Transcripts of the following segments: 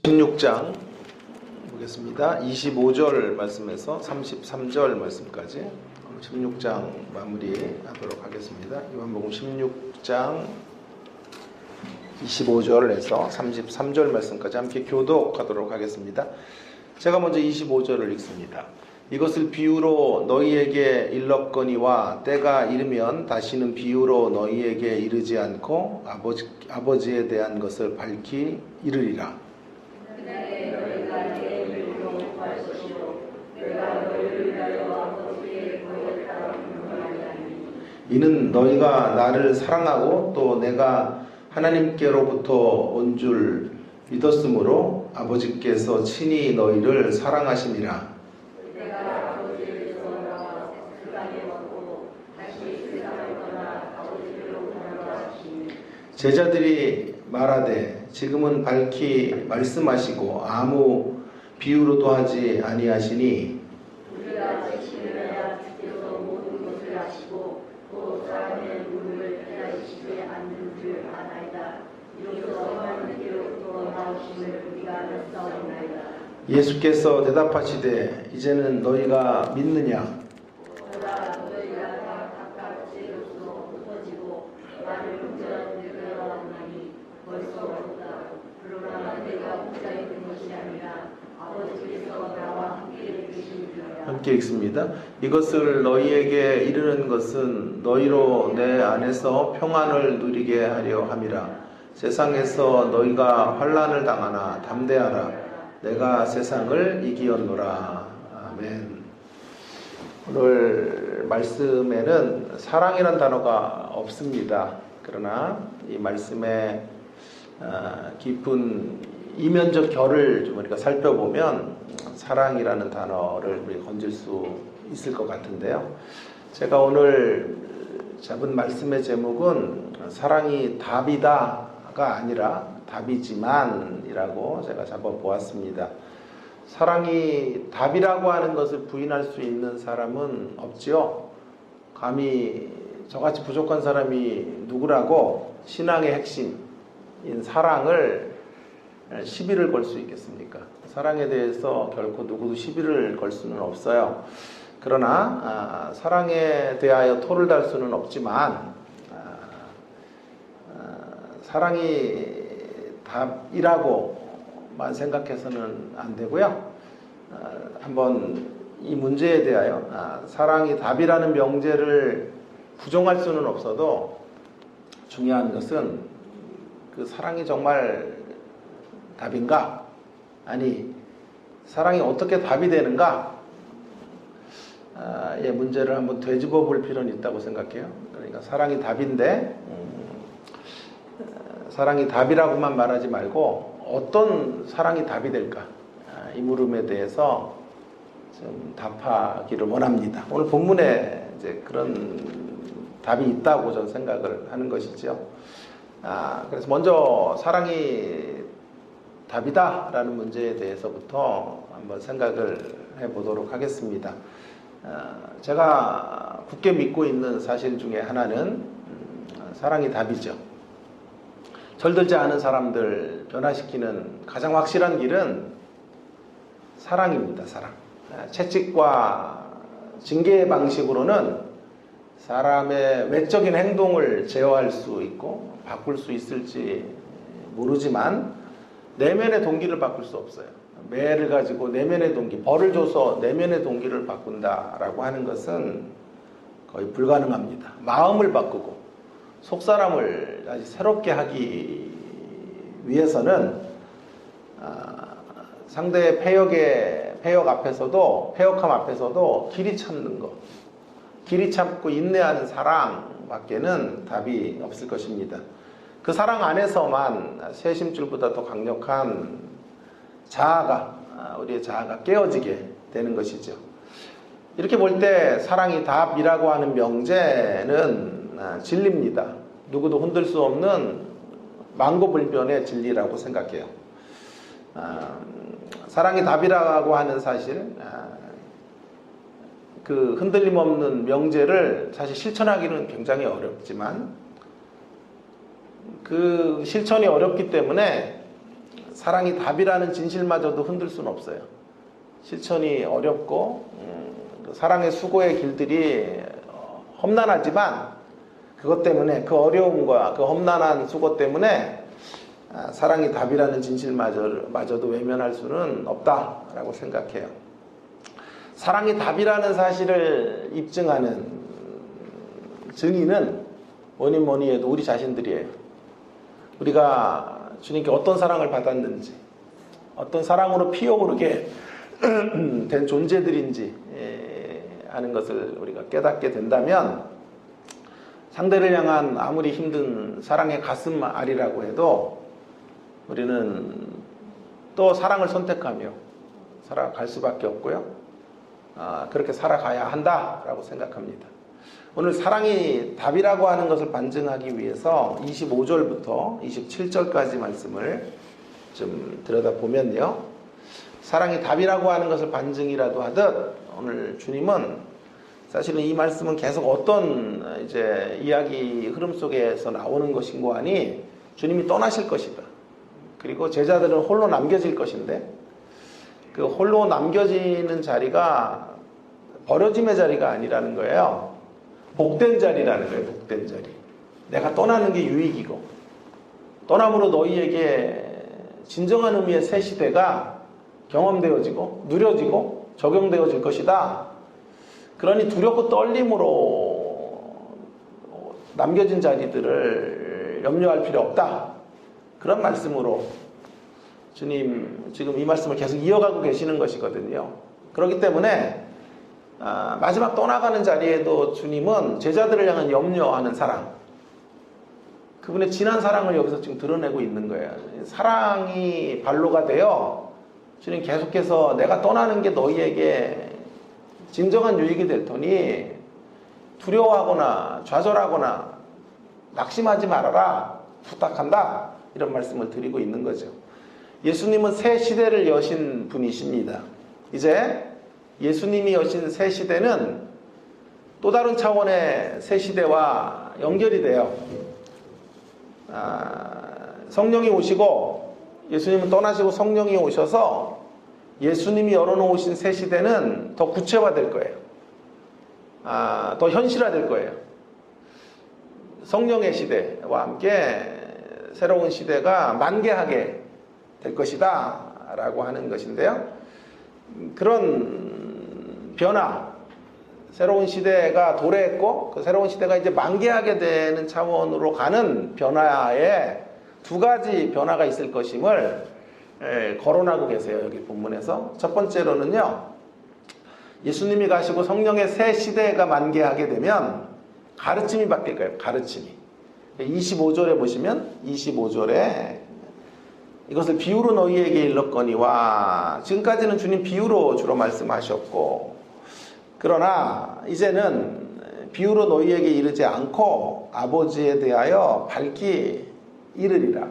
16장 보겠습니다. 25절 말씀에서 33절 말씀까지 16장 마무리하도록 하겠습니다. 요한복음 16장 25절에서 33절 말씀까지 함께 교독하도록 하겠습니다. 제가 먼저 25절을 읽습니다. 이것을 비유로 너희에게 일렀거니와 때가 이르면 다시는 비유로 너희에게 이르지 않고 아버지에 대한 것을 밝히 이르리라. 이는 너희가 나를 사랑하고 또 내가 하나님께로부터 온 줄 믿었으므로 아버지께서 친히 너희를 사랑하심이라. 제자들이 말하되 지금은 밝히 말씀하시고 아무 비유로도 하지 아니하시니 예수께서 대답하시되 이제는 너희가 믿느냐? 함께 읽습니다. 이것을 너희에게 이르는 것은 너희로 내 안에서 평안을 누리게 하려 함이라. 세상에서 너희가 환난을 당하나 담대하라. 내가 세상을 이기었노라. 아멘. 오늘 말씀에는 사랑이라는 단어가 없습니다. 그러나 이 말씀의 깊은 이면적 결을 좀 우리가 살펴보면 사랑이라는 단어를 우리가 건질 수 있을 것 같은데요. 제가 오늘 잡은 말씀의 제목은 사랑이 답이다가 아니라 답이지만이라고 제가 잡아보았습니다. 사랑이 답이라고 하는 것을 부인할 수 있는 사람은 없지요. 감히 저같이 부족한 사람이 누구라고 신앙의 핵심인 사랑을 시비를 걸 수 있겠습니까? 사랑에 대해서 결코 누구도 시비를 걸 수는 없어요. 그러나 사랑에 대하여 토를 달 수는 없지만 사랑이 답이라고만 생각해서는 안 되고요. 한번 이 문제에 대하여 사랑이 답이라는 명제를 부정할 수는 없어도 중요한 것은 그 사랑이 정말 답인가? 아니, 사랑이 어떻게 답이 되는가? 의 문제를 한번 되짚어 볼 필요는 있다고 생각해요. 그러니까 사랑이 답인데 사랑이 답이라고만 말하지 말고 어떤 사랑이 답이 될까? 이 물음에 대해서 좀 답하기를 원합니다. 오늘 본문에 이제 그런 답이 있다고 저는 생각을 하는 것이죠. 그래서 먼저 사랑이 답이다라는 문제에 대해서부터 한번 생각을 해보도록 하겠습니다. 제가 굳게 믿고 있는 사실 중에 하나는 사랑이 답이죠. 철들지 않은 사람들 변화시키는 가장 확실한 길은 사랑입니다. 사랑. 채찍과 징계의 방식으로는 사람의 외적인 행동을 제어할 수 있고 바꿀 수 있을지 모르지만 내면의 동기를 바꿀 수 없어요. 매를 가지고 내면의 동기, 벌을 줘서 내면의 동기를 바꾼다라고 하는 것은 거의 불가능합니다. 마음을 바꾸고 속사람을 다시 새롭게 하기 위해서는 상대의 패역함 앞에서도 길이 참는 것, 길이 참고 인내하는 사랑밖에는 답이 없을 것입니다. 그 사랑 안에서만 새 심줄보다 더 강력한 우리의 자아가 깨어지게 되는 것이죠. 이렇게 볼 때 사랑이 답이라고 하는 명제는 진리입니다. 누구도 흔들 수 없는 만고불변의 진리라고 생각해요. 사랑이 답이라고 하는 사실, 그 흔들림 없는 명제를 사실 실천하기는 굉장히 어렵지만 그 실천이 어렵기 때문에 사랑이 답이라는 진실마저도 흔들 수는 없어요. 실천이 어렵고 사랑의 수고의 길들이 험난하지만 그것 때문에, 그 어려움과 그 험난한 수고 때문에 사랑이 답이라는 진실마저도 외면할 수는 없다라고 생각해요. 사랑이 답이라는 사실을 입증하는 증인은 뭐니 해도 우리 자신들이에요. 우리가 주님께 어떤 사랑을 받았는지, 어떤 사랑으로 피어오르게 된 존재들인지 하는 것을 우리가 깨닫게 된다면, 상대를 향한 아무리 힘든 사랑의 가슴 알이라고 해도 우리는 또 사랑을 선택하며 살아갈 수밖에 없고요. 그렇게 살아가야 한다라고 생각합니다. 오늘 사랑이 답이라고 하는 것을 반증하기 위해서 25절부터 27절까지 말씀을 좀 들여다보면요. 사랑이 답이라고 하는 것을 반증이라도 하듯 오늘 주님은 사실은 이 말씀은 계속 어떤 이제 이야기 흐름 속에서 나오는 것인고 하니 주님이 떠나실 것이다. 그리고 제자들은 홀로 남겨질 것인데 그 홀로 남겨지는 자리가 버려짐의 자리가 아니라는 거예요. 복된 자리라는 거예요. 복된 자리. 내가 떠나는 게 유익이고 떠남으로 너희에게 진정한 의미의 새 시대가 경험되어지고 누려지고 적용되어질 것이다. 그러니 두렵고 떨림으로 남겨진 자리들을 염려할 필요 없다. 그런 말씀으로 주님 지금 이 말씀을 계속 이어가고 계시는 것이거든요. 그렇기 때문에 마지막 떠나가는 자리에도 주님은 제자들을 향한 염려하는 사랑, 그분의 진한 사랑을 여기서 지금 드러내고 있는 거예요. 사랑이 발로가 되어 주님 계속해서 내가 떠나는 게 너희에게 진정한 유익이 될 터니 두려워하거나 좌절하거나 낙심하지 말아라, 부탁한다, 이런 말씀을 드리고 있는 거죠. 예수님은 새 시대를 여신 분이십니다. 이제 예수님이 여신 새 시대는 또 다른 차원의 새 시대와 연결이 돼요. 성령이 오시고 예수님은 떠나시고 성령이 오셔서 예수님이 열어놓으신 새 시대는 더 구체화될 거예요. 더 현실화될 거예요. 성령의 시대와 함께 새로운 시대가 만개하게 될 것이다 라고 하는 것인데요. 그런 변화, 새로운 시대가 도래했고 그 새로운 시대가 이제 만개하게 되는 차원으로 가는 변화에 두 가지 변화가 있을 것임을 거론하고 계세요. 여기 본문에서. 첫 번째로는요, 예수님이 가시고 성령의 새 시대가 만개하게 되면 가르침이 바뀔 거예요. 가르침이. 25절에 보시면 25절에 이것을 비유로 너희에게 일렀거니와, 지금까지는 주님 비유로 주로 말씀하셨고, 그러나 이제는 비유로 너희에게 이르지 않고 아버지에 대하여 밝히 이르리라.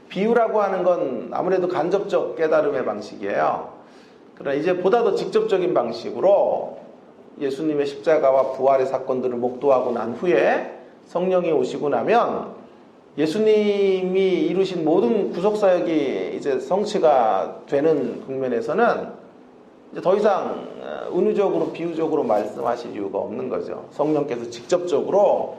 비유라고 하는 건 아무래도 간접적 깨달음의 방식이에요. 그러나 이제 보다 더 직접적인 방식으로 예수님의 십자가와 부활의 사건들을 목도하고 난 후에 성령이 오시고 나면 예수님이 이루신 모든 구속사역이 이제 성취가 되는 국면에서는 이제 더 이상 은유적으로 비유적으로 말씀하실 이유가 없는 거죠. 성령께서 직접적으로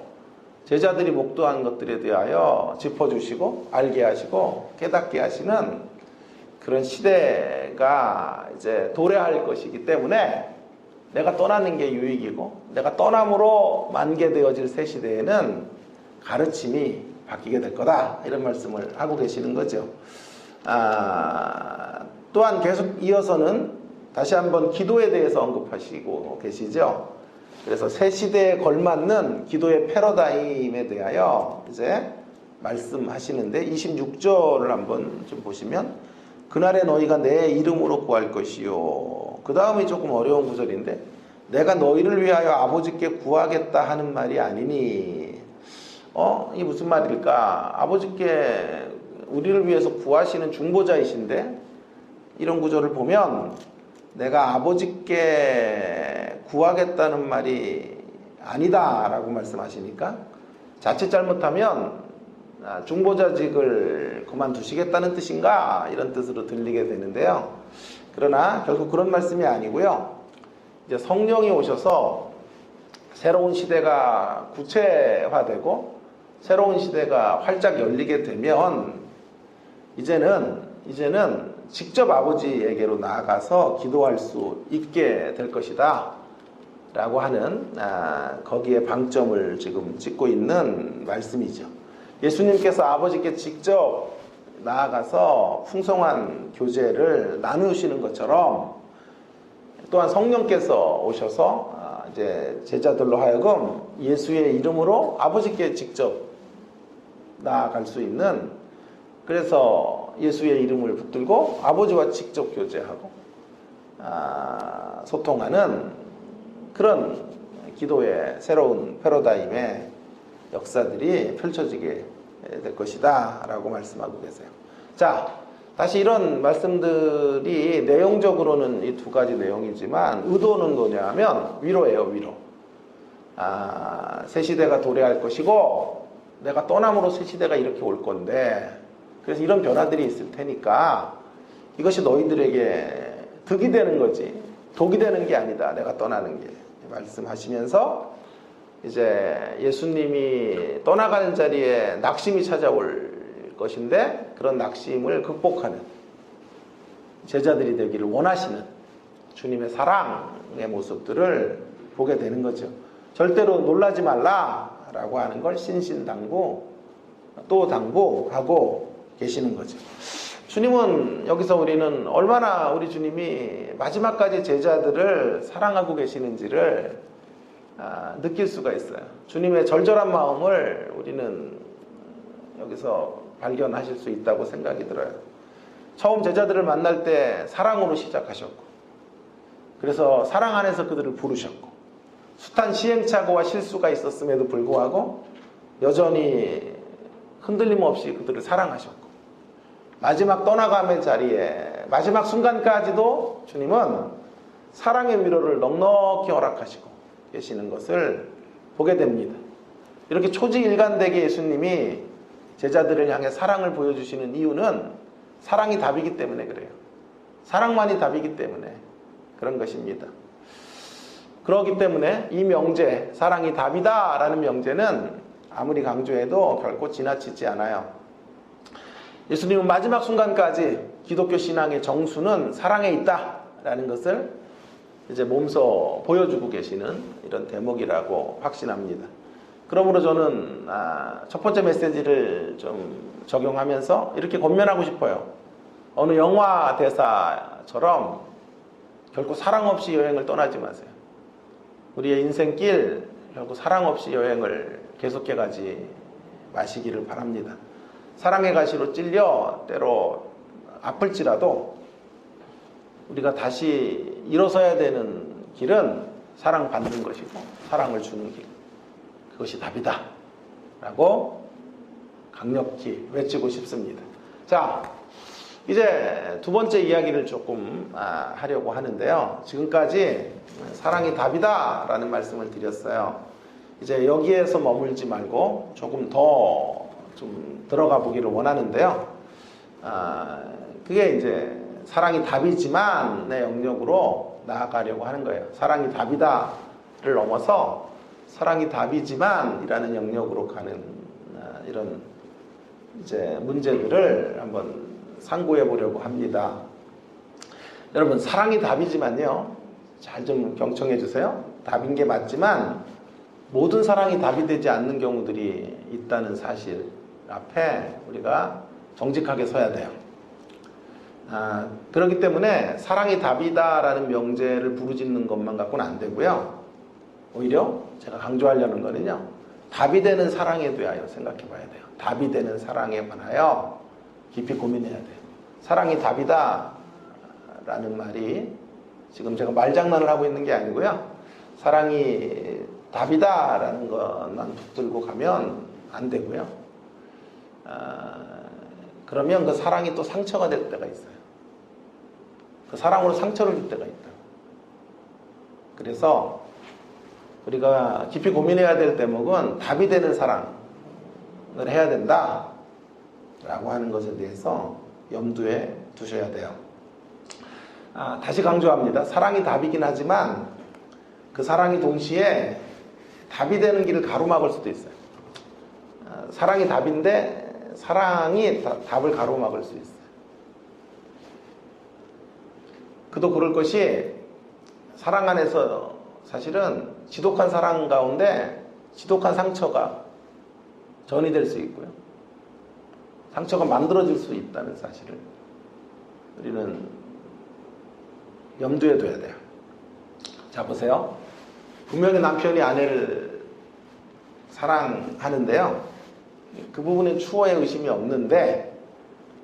제자들이 목도한 것들에 대하여 짚어주시고 알게 하시고 깨닫게 하시는 그런 시대가 이제 도래할 것이기 때문에 내가 떠나는 게 유익이고 내가 떠남으로 만개되어질 새 시대에는 가르침이 바뀌게 될 거다, 이런 말씀을 하고 계시는 거죠. 또한 계속 이어서는 다시 한번 기도에 대해서 언급하시고 계시죠. 그래서 새 시대에 걸맞는 기도의 패러다임에 대하여 이제 말씀하시는데 26절을 한번 좀 보시면, 그날에 너희가 내 이름으로 구할 것이요. 그 다음이 조금 어려운 구절인데, 내가 너희를 위하여 아버지께 구하겠다 하는 말이 아니니. 이게 무슨 말일까? 아버지께 우리를 위해서 구하시는 중보자이신데, 이런 구절을 보면 내가 아버지께 구하겠다는 말이 아니다 라고 말씀하시니까, 자칫 잘못하면 중보자직을 그만두시겠다는 뜻인가 이런 뜻으로 들리게 되는데요. 그러나 결국 그런 말씀이 아니고요. 이제 성령이 오셔서 새로운 시대가 구체화되고 새로운 시대가 활짝 열리게 되면 이제는 직접 아버지에게로 나아가서 기도할 수 있게 될 것이다 라고 하는 거기에 방점을 지금 찍고 있는 말씀이죠. 예수님께서 아버지께 직접 나아가서 풍성한 교제를 나누시는 것처럼 또한 성령께서 오셔서 이제 제자들로 하여금 예수의 이름으로 아버지께 직접 나아갈 수 있는, 그래서 예수의 이름을 붙들고 아버지와 직접 교제하고 소통하는 그런 기도의 새로운 패러다임의 역사들이 펼쳐지게 될 것이다 라고 말씀하고 계세요. 자, 다시 이런 말씀들이 내용적으로는 이 두 가지 내용이지만 의도는 뭐냐면 위로예요. 위로. 새 시대가 도래할 것이고 내가 떠남으로 새 시대가 이렇게 올 건데, 그래서 이런 변화들이 있을 테니까 이것이 너희들에게 득이 되는 거지 독이 되는 게 아니다, 내가 떠나는 게, 말씀하시면서 이제 예수님이 떠나가는 자리에 낙심이 찾아올 것인데 그런 낙심을 극복하는 제자들이 되기를 원하시는 주님의 사랑의 모습들을 보게 되는 거죠. 절대로 놀라지 말라라고 하는 걸 신신당부 또 당부하고 계시는 거죠. 주님은 여기서 우리는 얼마나 우리 주님이 마지막까지 제자들을 사랑하고 계시는지를 느낄 수가 있어요. 주님의 절절한 마음을 우리는 여기서 발견하실 수 있다고 생각이 들어요. 처음 제자들을 만날 때 사랑으로 시작하셨고, 그래서 사랑 안에서 그들을 부르셨고, 숱한 시행착오와 실수가 있었음에도 불구하고 여전히 흔들림 없이 그들을 사랑하셨고, 마지막 떠나감의 자리에 마지막 순간까지도 주님은 사랑의 위로를 넉넉히 허락하시고 계시는 것을 보게 됩니다. 이렇게 초지일관되게 예수님이 제자들을 향해 사랑을 보여주시는 이유는 사랑이 답이기 때문에 그래요. 사랑만이 답이기 때문에 그런 것입니다. 그렇기 때문에 이 명제, 사랑이 답이다 라는 명제는 아무리 강조해도 결코 지나치지 않아요. 예수님은 마지막 순간까지 기독교 신앙의 정수는 사랑에 있다라는 것을 이제 몸소 보여주고 계시는 이런 대목이라고 확신합니다. 그러므로 저는 첫 번째 메시지를 좀 적용하면서 이렇게 권면하고 싶어요. 어느 영화 대사처럼 결코 사랑 없이 여행을 떠나지 마세요. 우리의 인생길 결코 사랑 없이 여행을 계속해 가지 마시기를 바랍니다. 사랑의 가시로 찔려 때로 아플지라도 우리가 다시 일어서야 되는 길은 사랑받는 것이고 사랑을 주는 길, 그것이 답이다 라고 강력히 외치고 싶습니다. 자, 이제 두 번째 이야기를 조금 하려고 하는데요. 지금까지 사랑이 답이다 라는 말씀을 드렸어요. 이제 여기에서 머물지 말고 조금 더 좀 들어가 보기를 원하는데요. 그게 이제 사랑이 답이지만의 영역으로 나아가려고 하는 거예요. 사랑이 답이다를 넘어서 사랑이 답이지만이라는 영역으로 가는 이런 이제 문제들을 한번 상고해 보려고 합니다. 여러분, 사랑이 답이지만요, 잘 좀 경청해 주세요. 답인 게 맞지만 모든 사랑이 답이 되지 않는 경우들이 있다는 사실 앞에 우리가 정직하게 서야 돼요. 그렇기 때문에 사랑이 답이다라는 명제를 부르짖는 것만 갖고는 안 되고요. 오히려 제가 강조하려는 거는요, 답이 되는 사랑에 대하여 생각해 봐야 돼요. 답이 되는 사랑에 관하여 깊이 고민해야 돼요. 사랑이 답이다 라는 말이 지금 제가 말장난을 하고 있는 게 아니고요. 사랑이 답이다 라는 것만 붙들고 가면 안 되고요. 그러면 그 사랑이 또 상처가 될 때가 있어요. 그 사랑으로 상처를 줄 때가 있다. 그래서 우리가 깊이 고민해야 될 대목은 답이 되는 사랑에 해야 된다 라고 하는 것에 대해서 염두에 두셔야 돼요. 다시 강조합니다. 사랑이 답이긴 하지만 그 사랑이 동시에 답이 되는 길을 가로막을 수도 있어요. 사랑이 답인데 사랑이 답을 가로막을 수 있어요. 그도 그럴 것이 사랑 안에서 사실은 지독한 사랑 가운데 지독한 상처가 전이 될 수 있고요. 상처가 만들어질 수 있다는 사실을 우리는 염두에 둬야 돼요. 자, 보세요. 분명히 남편이 아내를 사랑하는데요. 그 부분에 추호의 의심이 없는데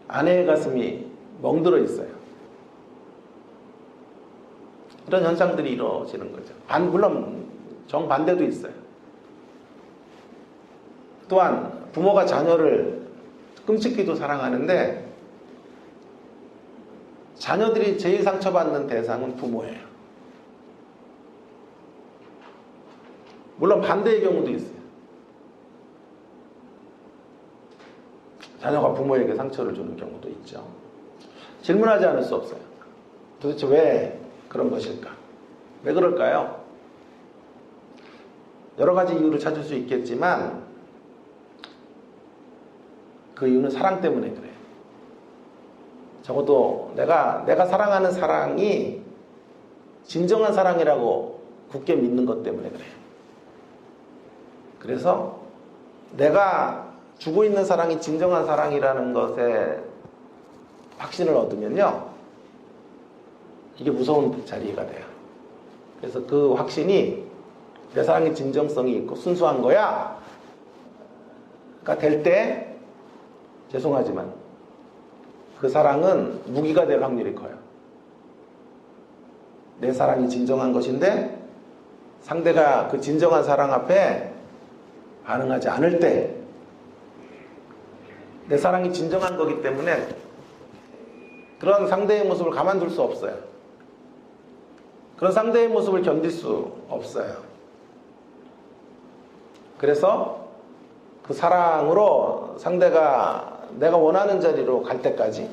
아내의 가슴이 멍들어 있어요. 이런 현상들이 이루어지는 거죠. 물론 정반대도 있어요. 또한 부모가 자녀를 끔찍히도 사랑하는데 자녀들이 제일 상처받는 대상은 부모예요. 물론 반대의 경우도 있어요. 자녀가 부모에게 상처를 주는 경우도 있죠. 질문하지 않을 수 없어요. 도대체 왜 그런 것일까? 왜 그럴까요? 여러 가지 이유를 찾을 수 있겠지만 그 이유는 사랑 때문에 그래요. 적어도 내가 사랑하는 사랑이 진정한 사랑이라고 굳게 믿는 것 때문에 그래요. 그래서 내가 주고 있는 사랑이 진정한 사랑이라는 것에 확신을 얻으면요, 이게 무서운 자리가 돼요. 그래서 그 확신이 내 사랑의 진정성이 있고 순수한 거야 가 될 때, 죄송하지만 그 사랑은 무기가 될 확률이 커요. 내 사랑이 진정한 것인데 상대가 그 진정한 사랑 앞에 반응하지 않을 때, 내 사랑이 진정한 거기 때문에 그런 상대의 모습을 가만둘 수 없어요. 그런 상대의 모습을 견딜 수 없어요. 그래서 그 사랑으로 상대가 내가 원하는 자리로 갈 때까지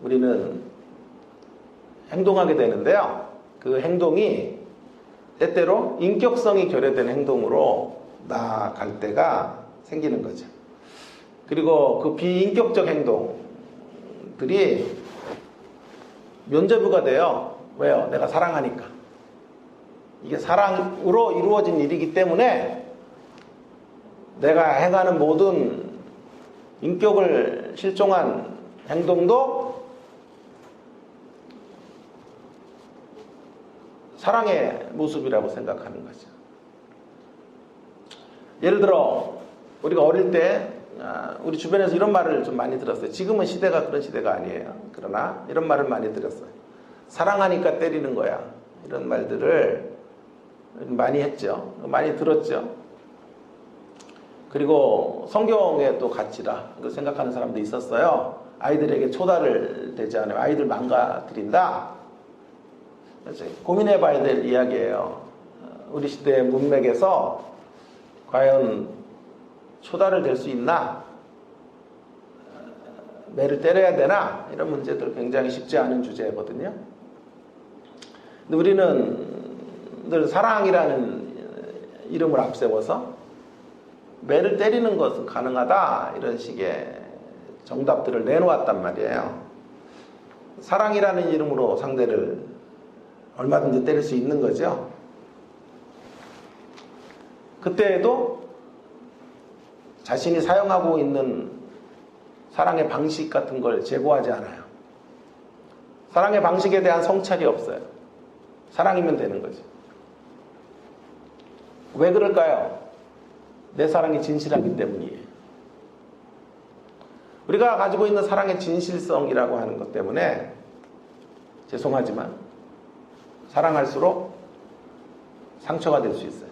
우리는 행동하게 되는데요. 그 행동이 때때로 인격성이 결여된 행동으로 나아갈 때가 생기는 거죠. 그리고 그 비인격적 행동들이 면죄부가 돼요. 왜요? 내가 사랑하니까. 이게 사랑으로 이루어진 일이기 때문에 내가 행하는 모든 인격을 실종한 행동도 사랑의 모습이라고 생각하는 거죠. 예를 들어 우리가 어릴 때 우리 주변에서 이런 말을 좀 많이 들었어요. 지금은 시대가 그런 시대가 아니에요. 그러나 이런 말을 많이 들었어요. 사랑하니까 때리는 거야. 이런 말들을 많이 했죠. 많이 들었죠. 그리고 성경의 또 가치라 생각하는 사람도 있었어요. 아이들에게 초달을 대지 않으면 아이들 망가뜨린다. 고민해 봐야 될 이야기예요. 우리 시대의 문맥에서 과연 초달을 댈 수 있나? 매를 때려야 되나? 이런 문제들 굉장히 쉽지 않은 주제거든요. 근데 우리는 늘 사랑이라는 이름을 앞세워서 매를 때리는 것은 가능하다, 이런 식의 정답들을 내놓았단 말이에요. 사랑이라는 이름으로 상대를 얼마든지 때릴 수 있는 거죠. 그때에도 자신이 사용하고 있는 사랑의 방식 같은 걸 제고하지 않아요. 사랑의 방식에 대한 성찰이 없어요. 사랑이면 되는 거죠. 왜 그럴까요? 내 사랑이 진실하기 때문이에요. 우리가 가지고 있는 사랑의 진실성이라고 하는 것 때문에 죄송하지만 사랑할수록 상처가 될 수 있어요.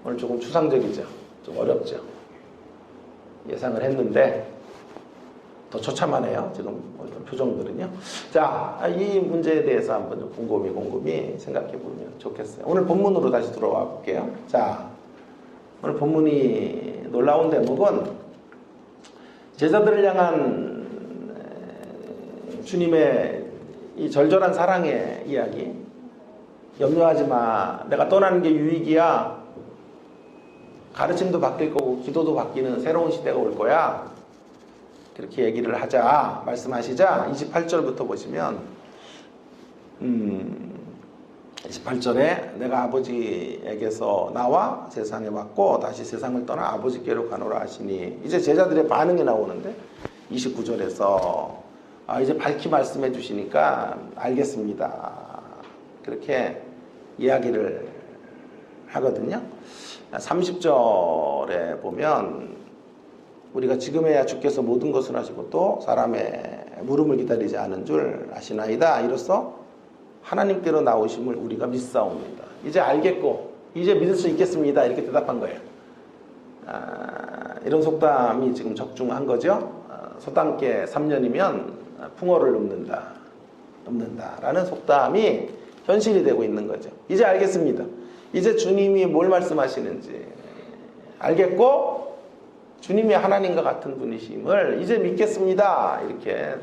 오늘 조금 추상적이죠. 좀 어렵죠. 예상을 했는데 더 처참하네요. 지금 표정들은요. 자, 이 문제에 대해서 한번 좀 곰곰이 생각해 보면 좋겠어요. 오늘 본문으로 다시 들어와 볼게요. 자, 오늘 본문이 놀라운 대목은 제자들을 향한 주님의 이 절절한 사랑의 이야기. 염려하지 마. 내가 떠나는 게 유익이야. 가르침도 바뀔 거고 기도도 바뀌는 새로운 시대가 올 거야. 그렇게 얘기를 하자 말씀하시자 28절부터 보시면 28절에 내가 아버지에게서 나와 세상에 왔고 다시 세상을 떠나 아버지께로 가노라 하시니, 이제 제자들의 반응이 나오는데 29절에서 이제 밝히 말씀해 주시니까 알겠습니다. 그렇게 이야기를 하거든요. 30절에 보면 우리가 지금에야 주께서 모든 것을 하시고 또 사람의 물음을 기다리지 않은 줄 아시나이다. 이로써 하나님께로 나오심을 우리가 믿사옵니다. 이제 알겠고 이제 믿을 수 있겠습니다. 이렇게 대답한 거예요. 이런 속담이 지금 적중한 거죠. 소담께 3년이면 풍어를 읊는다 라는 속담이 현실이 되고 있는 거죠. 이제 알겠습니다. 이제 주님이 뭘 말씀하시는지 알겠고 주님이 하나님과 같은 분이심을 이제 믿겠습니다. 이렇게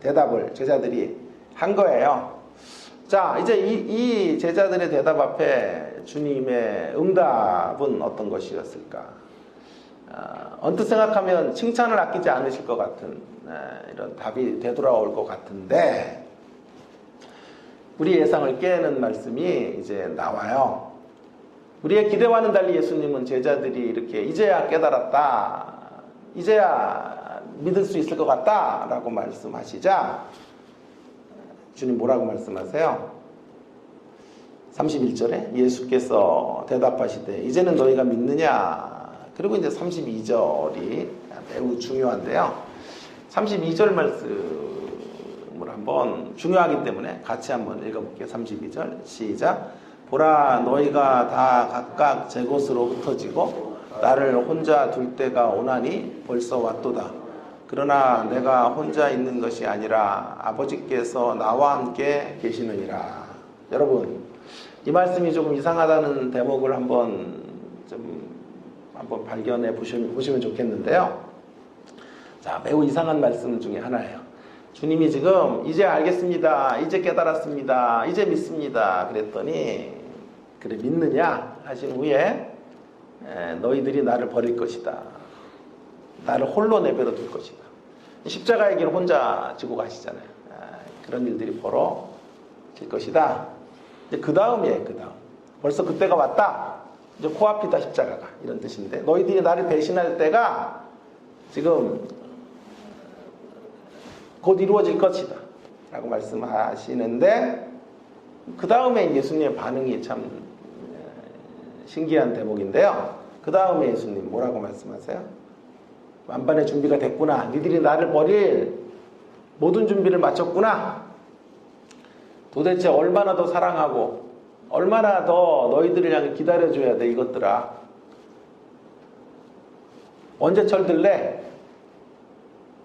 대답을 제자들이 한 거예요. 자, 이제 이 제자들의 대답 앞에 주님의 응답은 어떤 것이었을까? 언뜻 생각하면 칭찬을 아끼지 않으실 것 같은 이런 답이 되돌아올 것 같은데, 우리 예상을 깨는 말씀이 이제 나와요. 우리의 기대와는 달리 예수님은 제자들이 이렇게 이제야 깨달았다, 이제야 믿을 수 있을 것 같다 라고 말씀하시자 주님 뭐라고 말씀하세요? 31절에 예수께서 대답하시되 이제는 너희가 믿느냐. 그리고 이제 32절이 매우 중요한데요. 32절 말씀을 한번 중요하기 때문에 같이 한번 읽어볼게요. 32절 시작. 보라, 너희가 다 각각 제 곳으로 흩어지고 나를 혼자 둘 때가 오나니 벌써 왔도다. 그러나 내가 혼자 있는 것이 아니라 아버지께서 나와 함께 계시느니라. 여러분, 이 말씀이 조금 이상하다는 대목을 한번 발견해 보시면 좋겠는데요. 자, 매우 이상한 말씀 중에 하나예요. 주님이 지금 이제 알겠습니다, 이제 깨달았습니다, 이제 믿습니다 그랬더니, 그래 믿느냐 하신 후에 너희들이 나를 버릴 것이다, 나를 홀로 내버려 둘 것이다. 십자가의 길 혼자 지고 가시잖아요. 그런 일들이 벌어질 것이다. 그 다음이에요. 그 다음. 벌써 그때가 왔다. 이제 코앞이다 십자가가. 이런 뜻인데, 너희들이 나를 배신할 때가 지금 곧 이루어질 것이다 라고 말씀하시는데, 그 다음에 예수님의 반응이 참 신기한 대목인데요. 그 다음에 예수님 뭐라고 말씀하세요? 만반의 준비가 됐구나. 니들이 나를 버릴 모든 준비를 마쳤구나. 도대체 얼마나 더 사랑하고 얼마나 더 너희들을 향해 기다려줘야 돼 이것들아. 언제 철들래?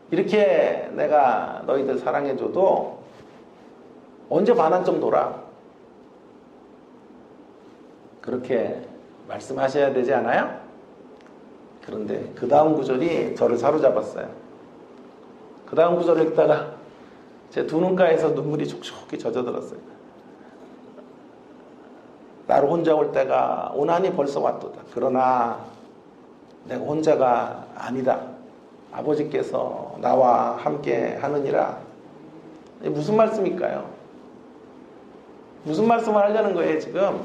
이렇게 내가 너희들 사랑해줘도 언제 반환점 돌아? 그렇게 말씀하셔야 되지 않아요? 그런데 그 다음 구절이 저를 사로잡았어요. 그 다음 구절을 읽다가 제 두 눈가에서 눈물이 촉촉히 젖어들었어요. 나를 혼자 올 때가 오나니 벌써 왔도다. 그러나 내가 혼자가 아니다. 아버지께서 나와 함께 하느니라. 이게 무슨 말씀일까요? 무슨 말씀을 하려는 거예요 지금?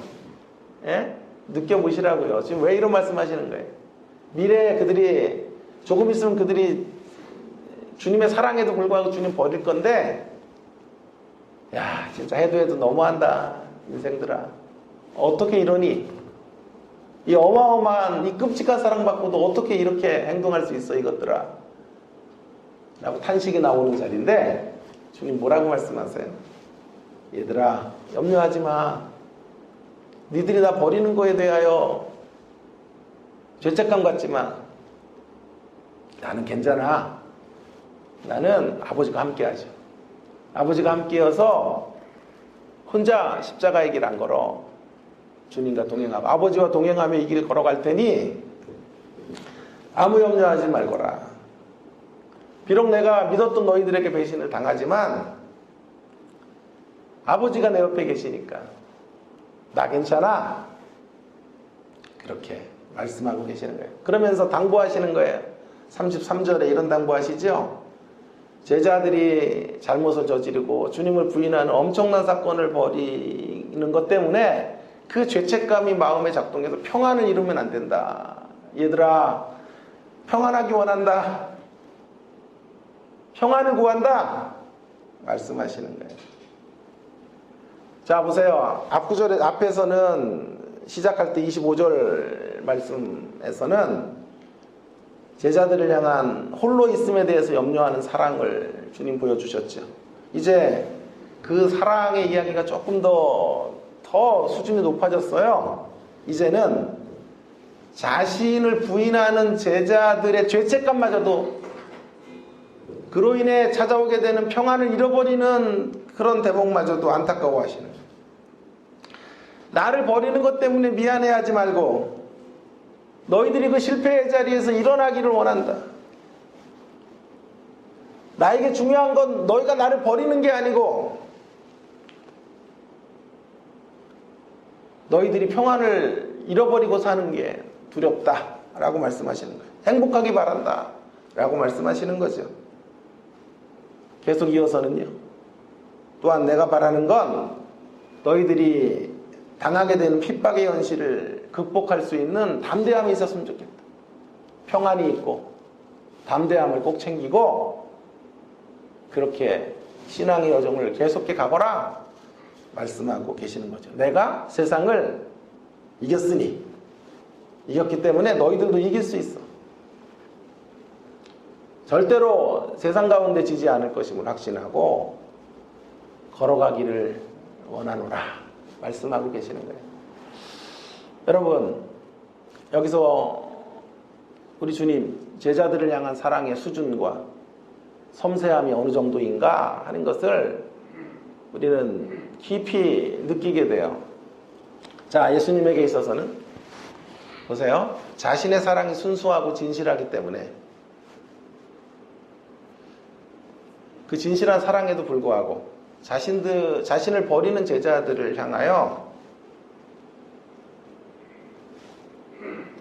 예? 느껴보시라고요. 지금 왜 이런 말씀 하시는 거예요? 미래에 그들이 조금 있으면 그들이 주님의 사랑에도 불구하고 주님 버릴 건데, 야 진짜 해도 너무한다 인생들아. 어떻게 이러니? 이 어마어마한 이 끔찍한 사랑받고도 어떻게 이렇게 행동할 수 있어 이것들아 라고 탄식이 나오는 자리인데, 주님 뭐라고 말씀하세요? 얘들아 염려하지 마. 니들이 나 버리는 거에 대하여 죄책감 갖지만 나는 괜찮아. 나는 아버지가 함께 하죠. 아버지가 함께여서 혼자 십자가의 길 안 걸어. 주님과 동행하고 아버지와 동행하며 이 길 걸어갈 테니 아무 염려하지 말거라. 비록 내가 믿었던 너희들에게 배신을 당하지만 아버지가 내 옆에 계시니까 나 괜찮아. 그렇게 말씀하고 계시는 거예요. 그러면서 당부하시는 거예요. 33절에 이런 당부하시죠. 제자들이 잘못을 저지르고 주님을 부인하는 엄청난 사건을 벌이는 것 때문에 그 죄책감이 마음에 작동해서 평안을 이루면 안 된다. 얘들아, 평안하기 원한다. 평안을 구한다. 말씀하시는 거예요. 자, 보세요. 앞에서는 시작할 때 25절 말씀에서는 제자들을 향한 홀로 있음에 대해서 염려하는 사랑을 주님 보여주셨죠. 이제 그 사랑의 이야기가 조금 더 수준이 높아졌어요. 이제는 자신을 부인하는 제자들의 죄책감마저도 그로 인해 찾아오게 되는 평안을 잃어버리는 그런 대목마저도 안타까워하시는 거예요. 나를 버리는 것 때문에 미안해하지 말고 너희들이 그 실패의 자리에서 일어나기를 원한다. 나에게 중요한 건 너희가 나를 버리는 게 아니고 너희들이 평안을 잃어버리고 사는 게 두렵다 라고 말씀하시는 거예요. 행복하기 바란다 라고 말씀하시는 거죠. 계속 이어서는요. 또한 내가 바라는 건 너희들이 당하게 되는 핍박의 현실을 극복할 수 있는 담대함이 있었으면 좋겠다. 평안이 있고 담대함을 꼭 챙기고 그렇게 신앙의 여정을 계속해 가거라 말씀하고 계시는 거죠. 내가 세상을 이겼기 때문에 너희들도 이길 수 있어. 절대로 세상 가운데 지지 않을 것임을 확신하고 걸어가기를 원하노라 말씀하고 계시는 거예요. 여러분, 여기서 우리 주님 제자들을 향한 사랑의 수준과 섬세함이 어느 정도인가 하는 것을 우리는 깊이 느끼게 돼요. 자, 예수님에게 있어서는 보세요. 자신의 사랑이 순수하고 진실하기 때문에 그 진실한 사랑에도 불구하고 자신을 버리는 제자들을 향하여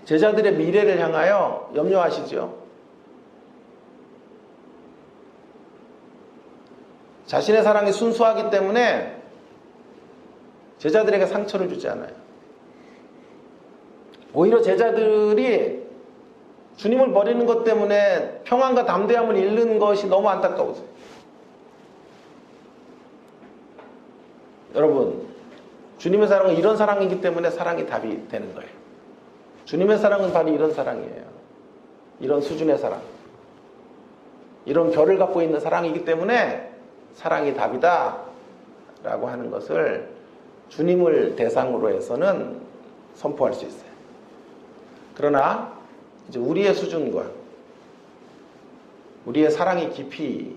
제자들의 미래를 향하여 염려하시죠. 자신의 사랑이 순수하기 때문에 제자들에게 상처를 주지 않아요. 오히려 제자들이 주님을 버리는 것 때문에 평안과 담대함을 잃는 것이 너무 안타까우세요. 여러분, 주님의 사랑은 이런 사랑이기 때문에 사랑이 답이 되는 거예요. 주님의 사랑은 바로 이런 사랑이에요. 이런 수준의 사랑. 이런 결을 갖고 있는 사랑이기 때문에 사랑이 답이다 라고 하는 것을 주님을 대상으로 해서는 선포할 수 있어요. 그러나 이제 우리의 수준과 우리의 사랑의 깊이를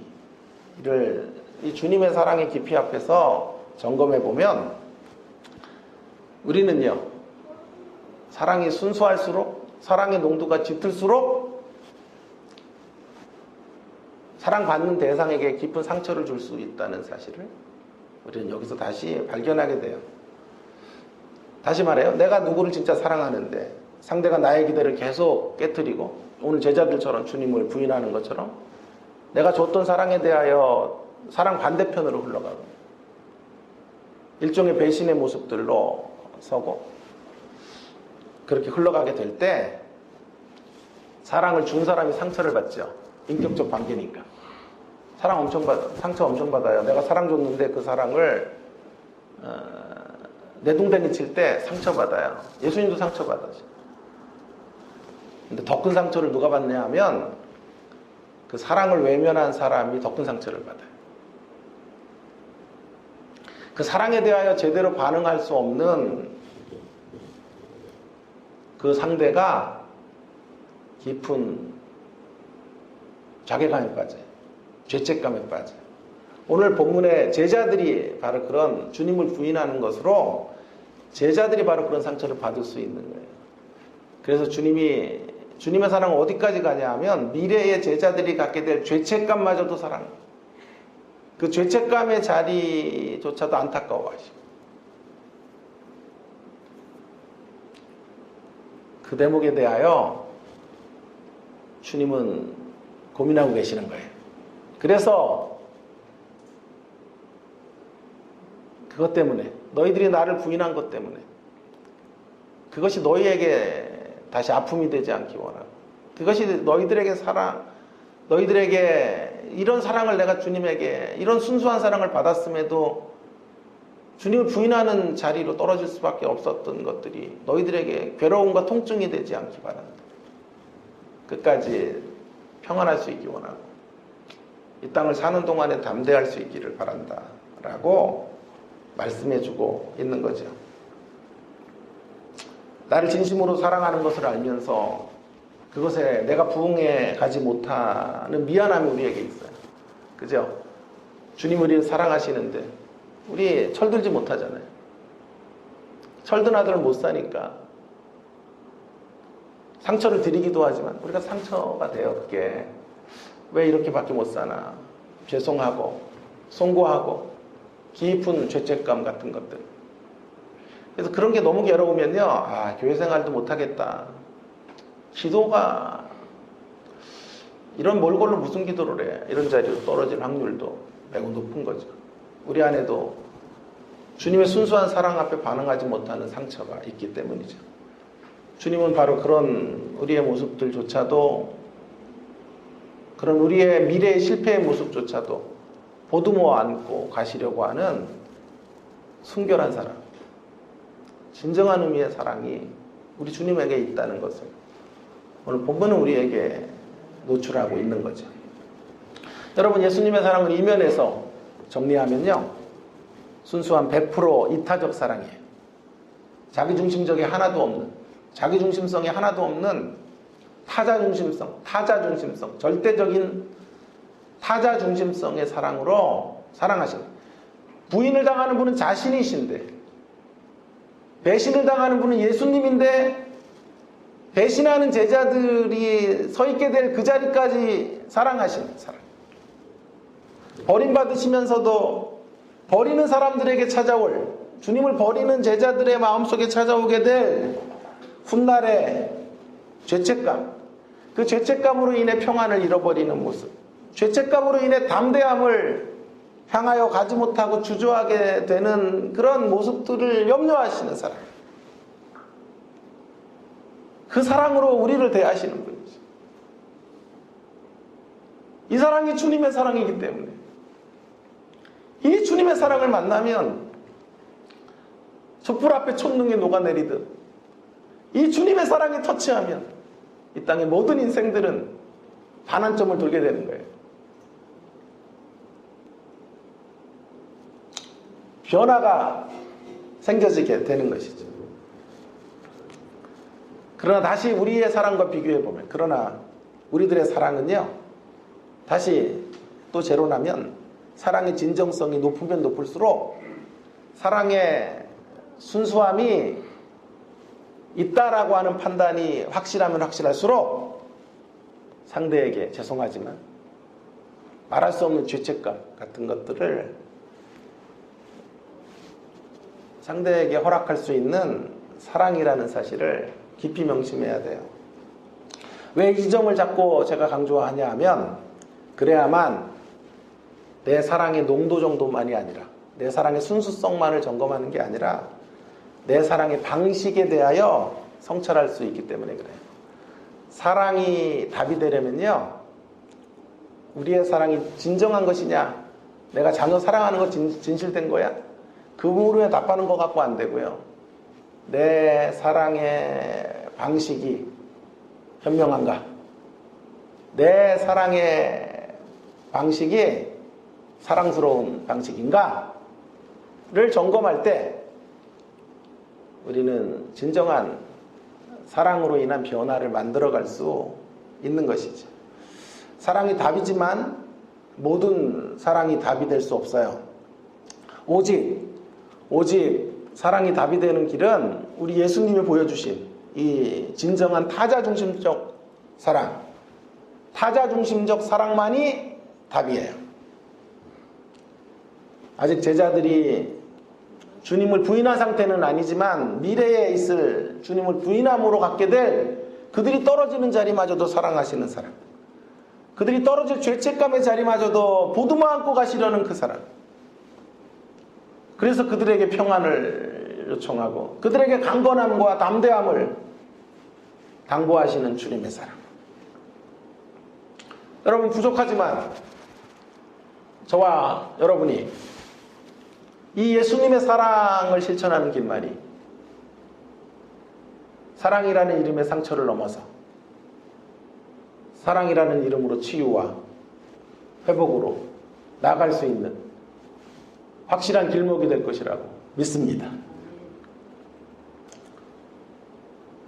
이 주님의 사랑의 깊이 앞에서 점검해 보면 우리는요, 사랑이 순수할수록 사랑의 농도가 짙을수록 사랑받는 대상에게 깊은 상처를 줄 수 있다는 사실을 우리는 여기서 다시 발견하게 돼요. 다시 말해요. 내가 누구를 진짜 사랑하는데 상대가 나의 기대를 계속 깨트리고 오늘 제자들처럼 주님을 부인하는 것처럼 내가 줬던 사랑에 대하여 사랑 반대편으로 흘러가고 일종의 배신의 모습들로 서고 그렇게 흘러가게 될 때 사랑을 준 사람이 상처를 받죠. 인격적 관계니까. 상처 엄청 받아요. 내가 사랑 줬는데 그 사랑을 내동댕이 칠 때 상처받아요. 예수님도 상처받았죠. 근데 더 큰 상처를 누가 받냐 하면 그 사랑을 외면한 사람이 더 큰 상처를 받아요. 그 사랑에 대하여 제대로 반응할 수 없는 그 상대가 깊은 자괴감에 빠져요. 죄책감에 빠져요. 오늘 본문의 제자들이 바로 그런 주님을 부인하는 것으로 제자들이 바로 그런 상처를 받을 수 있는 거예요. 그래서 주님의 사랑은 어디까지 가냐 하면 미래의 제자들이 갖게 될 죄책감마저도 사랑해요. 그 죄책감의 자리조차도 안타까워하시고, 그 대목에 대하여 주님은 고민하고 계시는 거예요. 그래서 그것 때문에, 너희들이 나를 부인한 것 때문에, 그것이 너희에게 다시 아픔이 되지 않기 원하고, 그것이 너희들에게 이런 사랑을 내가 주님에게, 이런 순수한 사랑을 받았음에도 주님을 부인하는 자리로 떨어질 수밖에 없었던 것들이 너희들에게 괴로움과 통증이 되지 않기 바란다. 끝까지 평안할 수 있기 원하고, 이 땅을 사는 동안에 담대할 수 있기를 바란다 라고 말씀해주고 있는 거죠. 나를 진심으로 사랑하는 것을 알면서 그것에 내가 부응해 가지 못하는 미안함이 우리에게 있어요. 그죠? 주님 우리를 사랑하시는데 우리 철들지 못하잖아요. 철든 아들을 못 사니까 상처를 드리기도 하지만 우리가 상처가 되었기에 왜 이렇게밖에 못 사나 죄송하고 송구하고 깊은 죄책감 같은 것들. 그래서 그런 게 너무 괴로우면요, 교회 생활도 못하겠다. 기도가 이런 몰골로 무슨 기도를 해. 이런 자리로 떨어질 확률도 매우 높은 거죠. 우리 안에도 주님의 순수한 사랑 앞에 반응하지 못하는 상처가 있기 때문이죠. 주님은 바로 그런 우리의 모습들조차도, 그런 우리의 미래의 실패의 모습조차도 보듬어 안고 가시려고 하는 순결한 사랑, 진정한 의미의 사랑이 우리 주님에게 있다는 것을 오늘 본문은 우리에게 노출하고 있는 거죠. 여러분, 예수님의 사랑은 이면에서 정리하면요, 순수한 100% 이타적 사랑이에요. 자기중심성이 하나도 없는 타자중심성, 절대적인 타자중심성의 사랑으로 사랑하시는, 부인을 당하는 분은 자신이신데, 배신을 당하는 분은 예수님인데, 배신하는 제자들이 서 있게 될 그 자리까지 사랑하시는 사랑. 버림받으시면서도 버리는 사람들에게 찾아올, 주님을 버리는 제자들의 마음속에 찾아오게 될 훗날의 죄책감, 그 죄책감으로 인해 평안을 잃어버리는 모습, 죄책감으로 인해 담대함을 향하여 가지 못하고 주저하게 되는 그런 모습들을 염려하시는 사랑. 그 사랑으로 우리를 대하시는 분이죠. 이 사랑이 주님의 사랑이기 때문에, 이 주님의 사랑을 만나면 촛불 앞에 촛능이 녹아내리듯 이 주님의 사랑이 터치하면 이 땅의 모든 인생들은 반환점을 돌게 되는 거예요. 변화가 생겨지게 되는 것이죠. 그러나 다시 우리의 사랑과 비교해보면, 그러나 우리들의 사랑은요, 다시 또 재론하면 사랑의 진정성이 높으면 높을수록, 사랑의 순수함이 있다라고 하는 판단이 확실하면 확실할수록 상대에게 죄송하지만 말할 수 없는 죄책감 같은 것들을 상대에게 허락할 수 있는 사랑이라는 사실을 깊이 명심해야 돼요. 왜 이 점을 자꾸 제가 강조하냐 하면, 그래야만 내 사랑의 농도 정도만이 아니라, 내 사랑의 순수성만을 점검하는 게 아니라 내 사랑의 방식에 대하여 성찰할 수 있기 때문에 그래요. 사랑이 답이 되려면요, 우리의 사랑이 진정한 것이냐, 내가 자녀 사랑하는 거 진실된 거야, 그 부분에 답하는 것 갖고 안 되고요, 내 사랑의 방식이 현명한가, 내 사랑의 방식이 사랑스러운 방식인가를 점검할 때 우리는 진정한 사랑으로 인한 변화를 만들어갈 수 있는 것이죠. 사랑이 답이지만 모든 사랑이 답이 될 수 없어요. 오직 사랑이 답이 되는 길은 우리 예수님이 보여주신 이 진정한 타자 중심적 사랑, 타자 중심적 사랑만이 답이에요. 아직 제자들이 주님을 부인한 상태는 아니지만 미래에 있을 주님을 부인함으로 갖게 될 그들이 떨어지는 자리마저도 사랑하시는 사랑, 그들이 떨어질 죄책감의 자리마저도 보듬어 안고 가시려는 그 사랑, 그래서 그들에게 평안을 요청하고 그들에게 강건함과 담대함을 당부하시는 주님의 사랑. 여러분, 부족하지만 저와 여러분이 이 예수님의 사랑을 실천하는 길만이 사랑이라는 이름의 상처를 넘어서 사랑이라는 이름으로 치유와 회복으로 나아갈 수 있는 확실한 길목이 될 것이라고 믿습니다.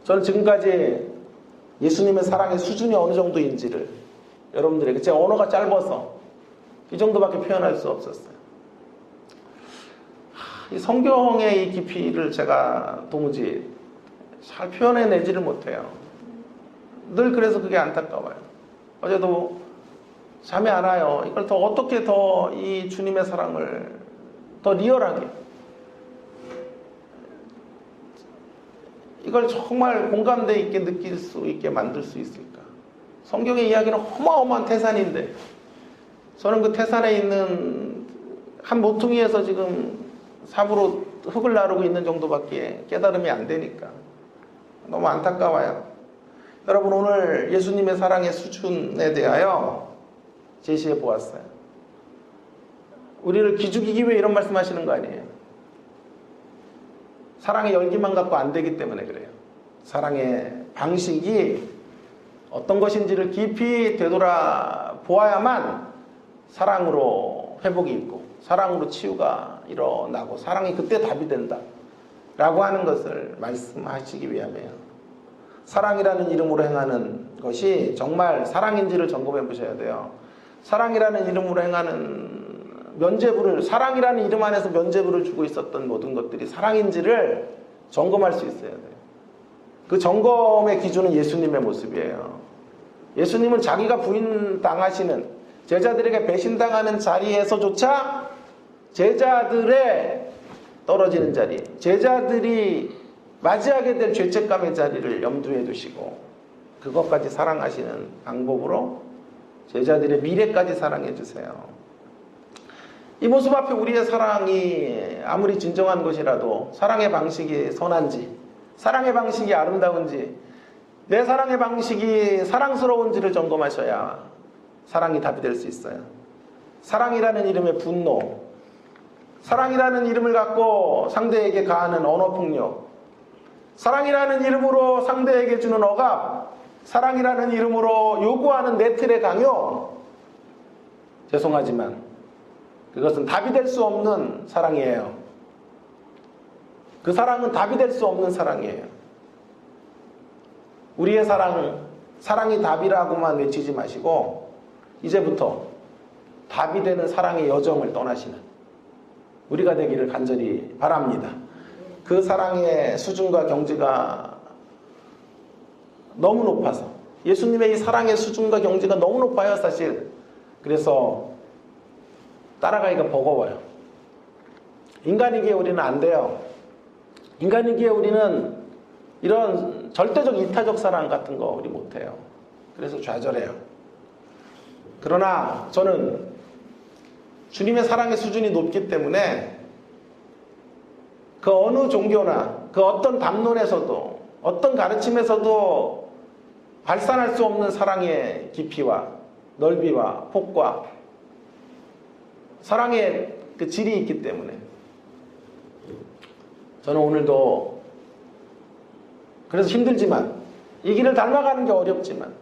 저는 지금까지 예수님의 사랑의 수준이 어느 정도인지를 여러분들에게, 제 언어가 짧아서 이 정도밖에 표현할 수 없었어요. 이 성경의 이 깊이를 제가 도무지 잘 표현해내지를 못해요. 늘 그래서 그게 안타까워요. 어제도 잠이 안 와요. 이걸 더 어떻게 더 이 주님의 사랑을 더 리얼하게, 이걸 정말 공감대 있게 느낄 수 있게 만들 수 있을까? 성경의 이야기는 어마어마한 태산인데 저는 그 태산에 있는 한 모퉁이에서 지금 삽으로 흙을 나르고 있는 정도밖에 깨달음이 안 되니까 너무 안타까워요. 여러분, 오늘 예수님의 사랑의 수준에 대하여 제시해 보았어요. 우리를 기죽이기 위해 이런 말씀하시는 거 아니에요. 사랑의 열기만 갖고 안 되기 때문에 그래요. 사랑의 방식이 어떤 것인지를 깊이 되돌아 보아야만 사랑으로 회복이 있고 사랑으로 치유가 일어나고 사랑이 그때 답이 된다 라고 하는 것을 말씀하시기 위함이에요. 사랑이라는 이름으로 행하는 것이 정말 사랑인지를 점검해 보셔야 돼요. 사랑이라는 이름으로 행하는 면죄부를, 사랑이라는 이름 안에서 면죄부를 주고 있었던 모든 것들이 사랑인지를 점검할 수 있어야 돼요. 그 점검의 기준은 예수님의 모습이에요. 예수님은 자기가 부인당하시는, 제자들에게 배신당하는 자리에서조차 제자들의 떨어지는 자리, 제자들이 맞이하게 될 죄책감의 자리를 염두에 두시고 그것까지 사랑하시는 방법으로 제자들의 미래까지 사랑해 주세요. 이 모습 앞에 우리의 사랑이 아무리 진정한 것이라도 사랑의 방식이 선한지, 사랑의 방식이 아름다운지, 내 사랑의 방식이 사랑스러운지를 점검하셔야 사랑이 답이 될 수 있어요. 사랑이라는 이름의 분노, 사랑이라는 이름을 갖고 상대에게 가하는 언어폭력, 사랑이라는 이름으로 상대에게 주는 억압, 사랑이라는 이름으로 요구하는 내 틀의 강요, 죄송하지만 그것은 답이 될 수 없는 사랑이에요. 그 사랑은 답이 될 수 없는 사랑이에요. 우리의 사랑이 답이라고만 외치지 마시고 이제부터 답이 되는 사랑의 여정을 떠나시는 우리가 되기를 간절히 바랍니다. 그 사랑의 수준과 경지가 너무 높아서, 예수님의 이 사랑의 수준과 경지가 너무 높아요, 사실. 그래서 따라가기가 버거워요. 인간이기에 우리는 안 돼요. 인간이기에 우리는 이런 절대적 이타적 사랑 같은 거 우리 못해요. 그래서 좌절해요. 그러나 저는 주님의 사랑의 수준이 높기 때문에 그 어느 종교나 그 어떤 담론에서도 어떤 가르침에서도 발산할 수 없는 사랑의 깊이와 넓이와 폭과 사랑의 그 질이 있기 때문에 저는 오늘도 그래서 힘들지만 이 길을 닮아가는 게 어렵지만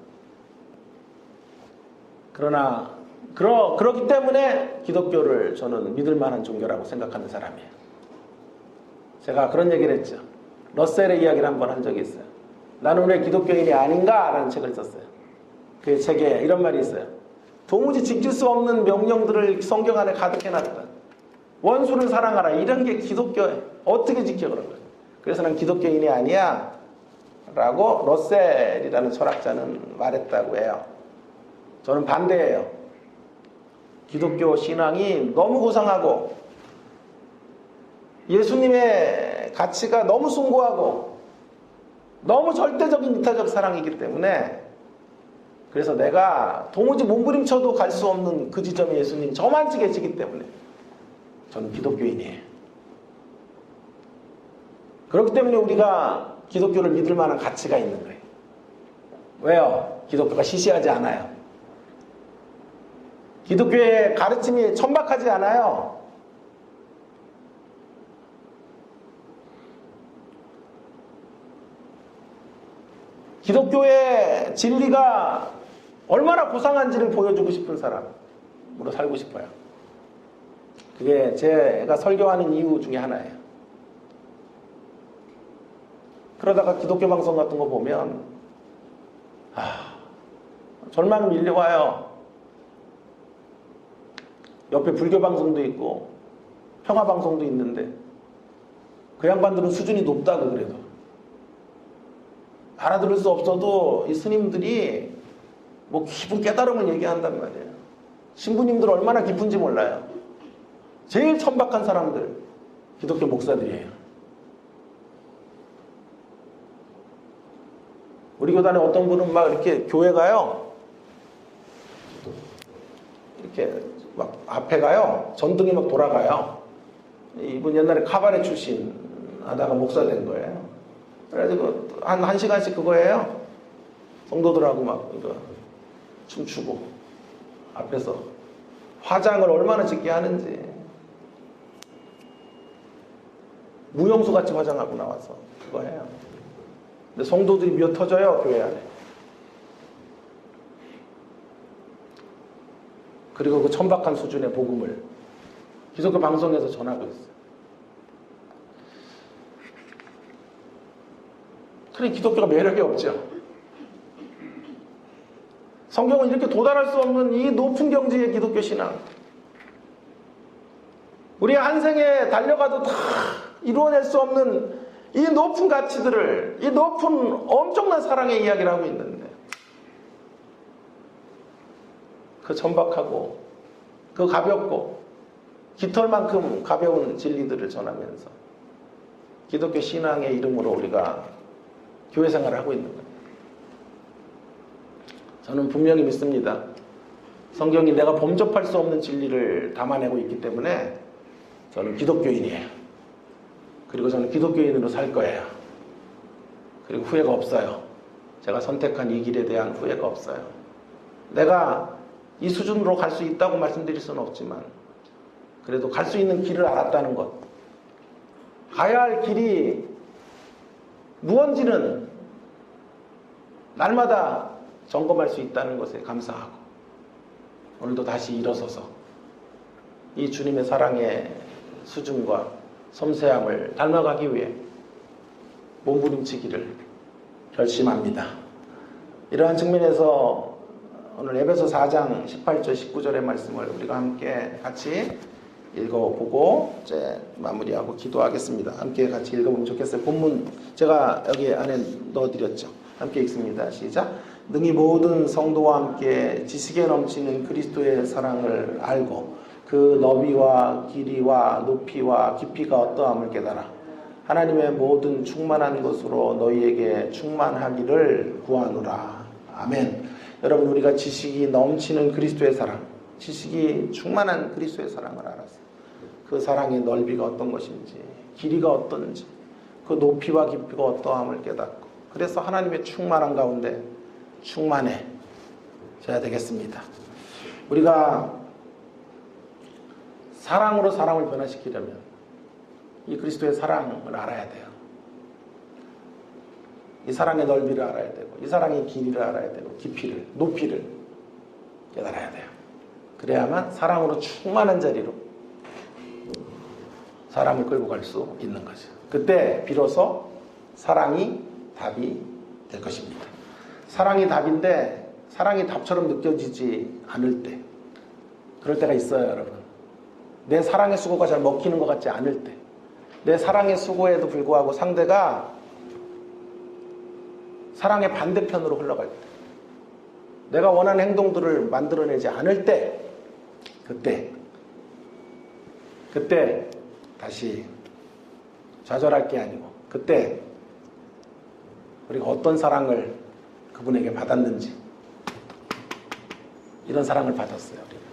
그러나 그렇기 때문에 기독교를 저는 믿을 만한 종교라고 생각하는 사람이에요. 제가 그런 얘기를 했죠. 러셀의 이야기를 한번 한 적이 있어요. 나는 왜 기독교인이 아닌가? 라는 책을 썼어요. 그 책에 이런 말이 있어요. 도무지 지킬 수 없는 명령들을 성경 안에 가득해놨다. 원수를 사랑하라. 이런 게 기독교에 어떻게 지켜 그런 거예요. 그래서 난 기독교인이 아니야 라고 러셀이라는 철학자는 말했다고 해요. 저는 반대예요. 기독교 신앙이 너무 고상하고 예수님의 가치가 너무 숭고하고 너무 절대적인 이타적 사랑이기 때문에, 그래서 내가 도무지 몸부림쳐도 갈 수 없는 그 지점에 예수님 저만 계시기 때문에 저는 기독교인이에요. 그렇기 때문에 우리가 기독교를 믿을 만한 가치가 있는 거예요. 왜요? 기독교가 시시하지 않아요. 기독교의 가르침이 천박하지 않아요. 기독교의 진리가 얼마나 고상한지를 보여주고 싶은 사람으로 살고 싶어요. 그게 제가 설교하는 이유 중에 하나예요. 그러다가 기독교 방송 같은 거 보면 절망이 밀려와요. 옆에 불교 방송도 있고 평화 방송도 있는데 그 양반들은 수준이 높다고 그래도 알아들을 수 없어도 이 스님들이 뭐 깊은 깨달음을 얘기한단 말이에요. 신부님들 얼마나 깊은지 몰라요. 제일 천박한 사람들 기독교 목사들이에요. 우리 교단에 어떤 분은 막 이렇게 교회 가요. 이렇게 막 앞에 가요. 전등이 막 돌아가요. 이분 옛날에 카바레 출신 하다가 목사 된 거예요. 그래가지고 한 시간씩 그거예요. 성도들하고 막 이거 춤추고 앞에서 화장을 얼마나 짙게 하는지, 무용수같이 화장하고 나와서 그거 해요. 근데 성도들이 미어 터져요, 교회 안에. 그리고 그 천박한 수준의 복음을 기독교 방송에서 전하고 있어요. 그래, 기독교가 매력이 없죠. 성경은 이렇게 도달할 수 없는 이 높은 경지의 기독교 신앙, 우리 한 생에 달려가도 다 이루어낼 수 없는 이 높은 가치들을, 이 높은 엄청난 사랑의 이야기를 하고 있는데, 그 천박하고 그 가볍고 깃털만큼 가벼운 진리들을 전하면서 기독교 신앙의 이름으로 우리가 교회 생활을 하고 있는 거예요. 저는 분명히 믿습니다. 성경이 내가 범접할 수 없는 진리를 담아내고 있기 때문에 저는 기독교인이에요. 그리고 저는 기독교인으로 살 거예요. 그리고 후회가 없어요. 제가 선택한 이 길에 대한 후회가 없어요. 내가 이 수준으로 갈 수 있다고 말씀드릴 수는 없지만 그래도 갈 수 있는 길을 알았다는 것, 가야 할 길이 무언지는 날마다 점검할 수 있다는 것에 감사하고, 오늘도 다시 일어서서 이 주님의 사랑의 수준과 섬세함을 닮아가기 위해 몸부림치기를 결심합니다. 이러한 측면에서 오늘 에베소 4장 18절 19절의 말씀을 우리가 함께 같이 읽어보고 이제 마무리하고 기도하겠습니다. 함께 같이 읽어보면 좋겠어요. 본문 제가 여기 안에 넣어드렸죠. 함께 읽습니다. 시작. 능히 모든 성도와 함께 지식에 넘치는 그리스도의 사랑을 알고 그 너비와 길이와 높이와 깊이가 어떠함을 깨달아 하나님의 모든 충만한 것으로 너희에게 충만하기를 구하노라. 아멘. 여러분, 우리가 지식이 넘치는 그리스도의 사랑, 지식이 충만한 그리스도의 사랑을 알았어요. 그 사랑의 넓이가 어떤 것인지, 길이가 어떤지, 그 높이와 깊이가 어떠함을 깨닫고, 그래서 하나님의 충만한 가운데 충만해져야 되겠습니다. 우리가 사랑으로 사랑을 변화시키려면 이 그리스도의 사랑을 알아야 돼요. 이 사랑의 넓이를 알아야 되고, 이 사랑의 길이를 알아야 되고, 깊이를, 높이를 깨달아야 돼요. 그래야만 사랑으로 충만한 자리로 사람을 끌고 갈 수 있는 거죠. 그때 비로소 사랑이 답이 될 것입니다. 사랑이 답인데 사랑이 답처럼 느껴지지 않을 때, 그럴 때가 있어요, 여러분. 내 사랑의 수고가 잘 먹히는 것 같지 않을 때, 내 사랑의 수고에도 불구하고 상대가 사랑의 반대편으로 흘러갈 때, 내가 원하는 행동들을 만들어내지 않을 때, 그때 다시 좌절할 게 아니고, 그때 우리가 어떤 사랑을 그분에게 받았는지, 이런 사랑을 받았어요. 우리가.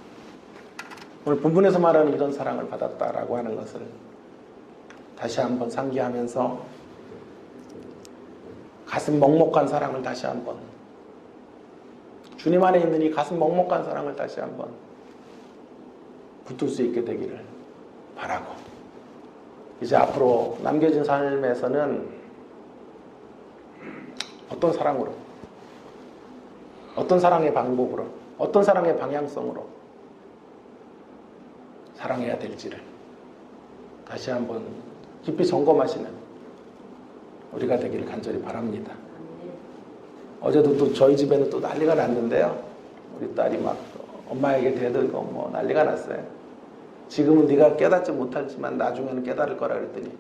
오늘 본문에서 말하는 이런 사랑을 받았다라고 하는 것을 다시 한번 상기하면서 가슴 먹먹한 사랑을 다시 한번, 주님 안에 있는 이 가슴 먹먹한 사랑을 다시 한번 붙들 수 있게 되기를 바라고, 이제 앞으로 남겨진 삶에서는 어떤 사랑으로, 어떤 사랑의 방법으로, 어떤 사랑의 방향성으로 사랑해야 될지를 다시 한번 깊이 점검하시는 우리가 되기를 간절히 바랍니다. 어제도 또 저희 집에는 또 난리가 났는데요. 우리 딸이 막 엄마에게 대들고 뭐 난리가 났어요. 지금은 네가 깨닫지 못하지만 나중에는 깨달을 거라 그랬더니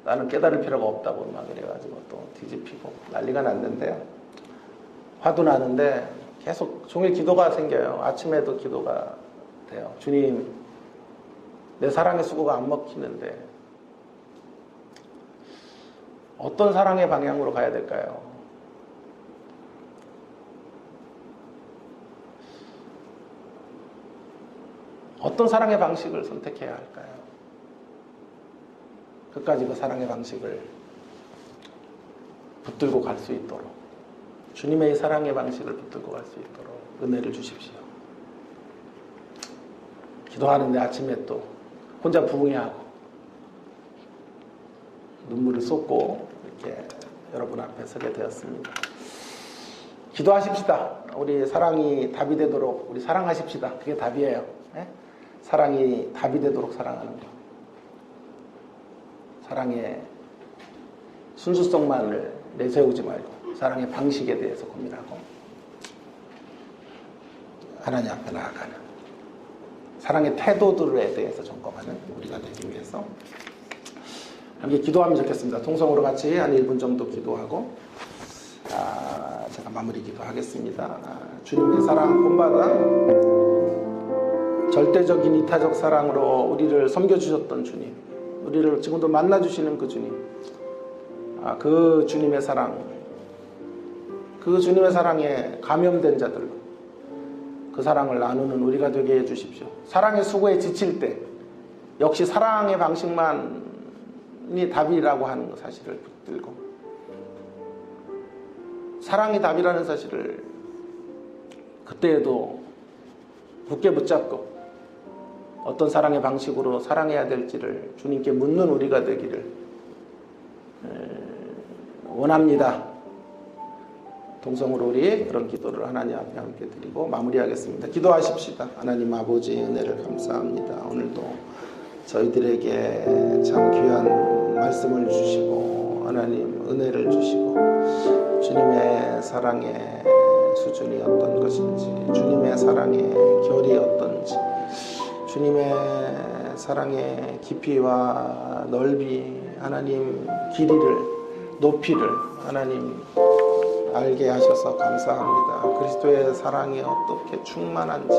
나는 깨달을 필요가 없다고 막 그래가지고 또 뒤집히고 난리가 났는데요. 화도 나는데 계속 종일 기도가 생겨요. 아침에도 기도가 돼요. 주님, 내 사랑의 수고가 안 먹히는데 어떤 사랑의 방향으로 가야 될까요? 어떤 사랑의 방식을 선택해야 할까요? 끝까지 그 사랑의 방식을 붙들고 갈 수 있도록, 주님의 사랑의 방식을 붙들고 갈 수 있도록 은혜를 주십시오. 기도하는데 아침에 또 혼자 부응해하고 눈물을 쏟고 이렇게 여러분 앞에 서게 되었습니다. 기도하십시다. 우리 사랑이 답이 되도록 우리 사랑하십시다. 그게 답이에요. 네? 사랑이 답이 되도록 사랑하는 것. 사랑의 순수성만을 내세우지 말고 사랑의 방식에 대해서 고민하고 하나님 앞에 나아가는 사랑의 태도들에 대해서 점검하는 우리가 되기 위해서 함께 기도하면 좋겠습니다. 통성으로 같이 한 1분 정도 기도하고 제가 마무리 기도하겠습니다. 주님의 사랑 본받아 절대적인 이타적 사랑으로 우리를 섬겨주셨던 주님, 우리를 지금도 만나주시는 그 주님, 그 주님의 사랑, 그 주님의 사랑에 감염된 자들로 그 사랑을 나누는 우리가 되게 해주십시오. 사랑의 수고에 지칠 때 역시 사랑의 방식만이 답이라고 하는 사실을 붙들고 사랑이 답이라는 사실을 그때에도 굳게 붙잡고 어떤 사랑의 방식으로 사랑해야 될지를 주님께 묻는 우리가 되기를 원합니다. 동성으로 우리 그런 기도를 하나님 앞에 함께 드리고 마무리하겠습니다. 기도하십시다. 하나님 아버지 은혜를 감사합니다. 오늘도 저희들에게 참 귀한 말씀을 주시고 하나님 은혜를 주시고 주님의 사랑의 수준이 어떤 것인지, 주님의 사랑의 결이 어떤지, 주님의 사랑의 깊이와 넓이, 하나님 길이를, 높이를 하나님 알게 하셔서 감사합니다. 그리스도의 사랑이 어떻게 충만한지,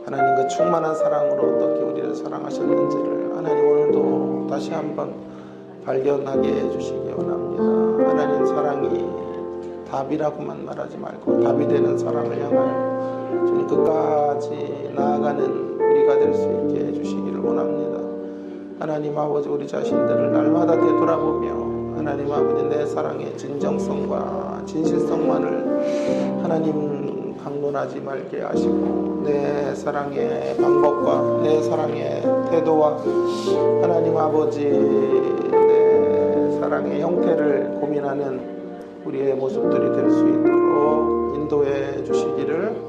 하나님 그 충만한 사랑으로 어떻게 우리를 사랑하셨는지를 하나님 오늘도 다시 한번 발견하게 해주시기 원합니다. 하나님 사랑이 답이라고만 말하지 말고 답이 되는 사랑을 향하여 주님 끝까지 나아가는 우리가 될 수 있게 해주시기를 원합니다. 하나님 아버지 우리 자신들을 날마다 되돌아보며 하나님 아버지 내 사랑의 진정성과 진실성만을 하나님 강론하지 말게 하시고 내 사랑의 방법과 내 사랑의 태도와 하나님 아버지 내 사랑의 형태를 고민하는 우리의 모습들이 될 수 있도록 인도해 주시기를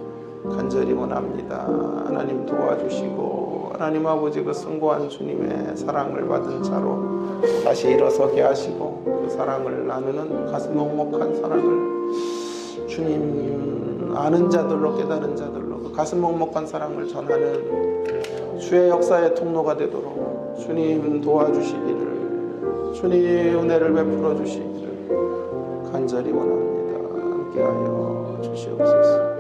간절히 원합니다. 하나님 도와주시고 하나님 아버지 그 숭고한 주님의 사랑을 받은 자로 다시 일어서게 하시고 그 사랑을 나누는 가슴 먹먹한 사랑을 주님 아는 자들로 깨달은 자들로 그 가슴 먹먹한 사랑을 전하는 주의 역사의 통로가 되도록 주님 도와주시기를, 주님 은혜를 베풀어 주시기를 간절히 원합니다. 함께하여 주시옵소서.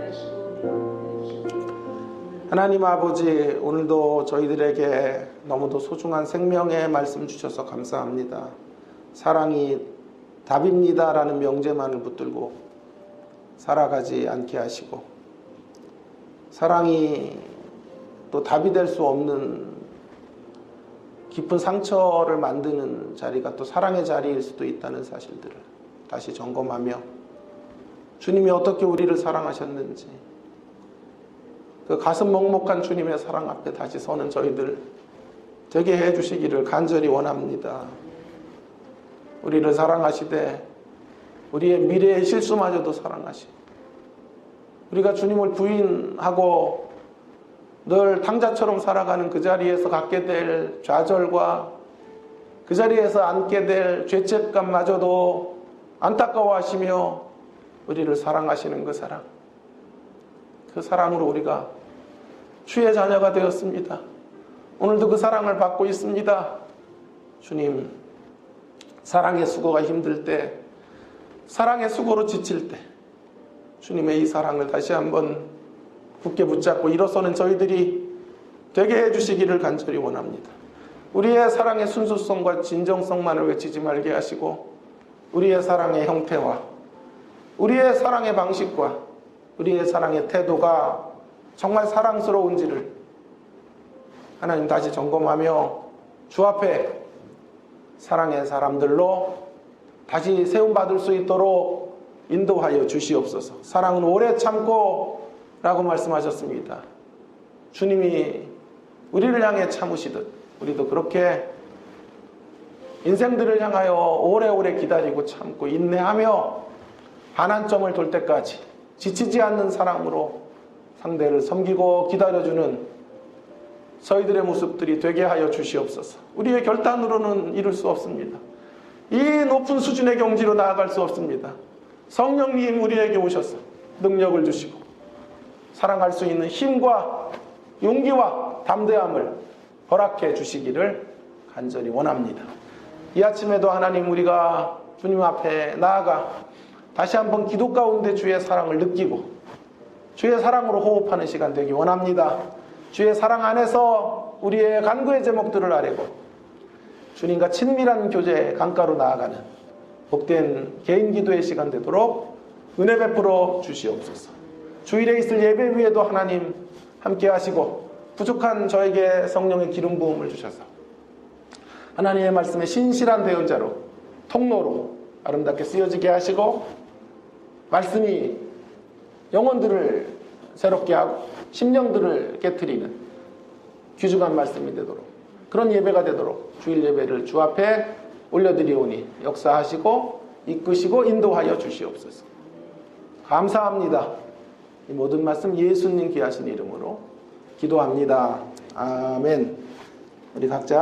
하나님 아버지, 오늘도 저희들에게 너무도 소중한 생명의 말씀 주셔서 감사합니다. 사랑이 답입니다 라는 명제만을 붙들고 살아가지 않게 하시고, 사랑이 또 답이 될 수 없는 깊은 상처를 만드는 자리가 또 사랑의 자리일 수도 있다는 사실들을 다시 점검하며 주님이 어떻게 우리를 사랑하셨는지, 그 가슴 먹먹한 주님의 사랑 앞에 다시 서는 저희들 되게 해주시기를 간절히 원합니다. 우리를 사랑하시되 우리의 미래의 실수마저도 사랑하시고, 우리가 주님을 부인하고 늘 탕자처럼 살아가는 그 자리에서 갖게 될 좌절과 그 자리에서 안게 될 죄책감마저도 안타까워하시며 우리를 사랑하시는 그 사랑, 그 사랑으로 우리가 주의 자녀가 되었습니다. 오늘도 그 사랑을 받고 있습니다. 주님, 사랑의 수고가 힘들 때, 사랑의 수고로 지칠 때 주님의 이 사랑을 다시 한번 굳게 붙잡고 일어서는 저희들이 되게 해주시기를 간절히 원합니다. 우리의 사랑의 순수성과 진정성만을 외치지 말게 하시고, 우리의 사랑의 형태와 우리의 사랑의 방식과 우리의 사랑의 태도가 정말 사랑스러운지를 하나님 다시 점검하며 주 앞에 사랑의 사람들로 다시 세움받을 수 있도록 인도하여 주시옵소서. 사랑은 오래 참고 라고 말씀하셨습니다. 주님이 우리를 향해 참으시듯 우리도 그렇게 인생들을 향하여 오래오래 기다리고 참고 인내하며 반환점을 돌 때까지 지치지 않는 사랑으로 상대를 섬기고 기다려주는 저희들의 모습들이 되게 하여 주시옵소서. 우리의 결단으로는 이룰 수 없습니다. 이 높은 수준의 경지로 나아갈 수 없습니다. 성령님 우리에게 오셔서 능력을 주시고 사랑할 수 있는 힘과 용기와 담대함을 허락해 주시기를 간절히 원합니다. 이 아침에도 하나님, 우리가 주님 앞에 나아가 다시 한번 기도 가운데 주의 사랑을 느끼고 주의 사랑으로 호흡하는 시간 되기 원합니다. 주의 사랑 안에서 우리의 간구의 제목들을 아뢰고 주님과 친밀한 교제의 강가로 나아가는 복된 개인 기도의 시간 되도록 은혜 베풀어 주시옵소서. 주일에 있을 예배 위에도 하나님 함께 하시고 부족한 저에게 성령의 기름 부음을 주셔서 하나님의 말씀에 신실한 대언자로, 통로로 아름답게 쓰여지게 하시고, 말씀이 영혼들을 새롭게 하고 심령들을 깨트리는 귀중한 말씀이 되도록, 그런 예배가 되도록 주일 예배를 주 앞에 올려드리오니 역사하시고 이끄시고 인도하여 주시옵소서. 감사합니다. 이 모든 말씀 예수님 귀하신 이름으로 기도합니다. 아멘. 우리 각자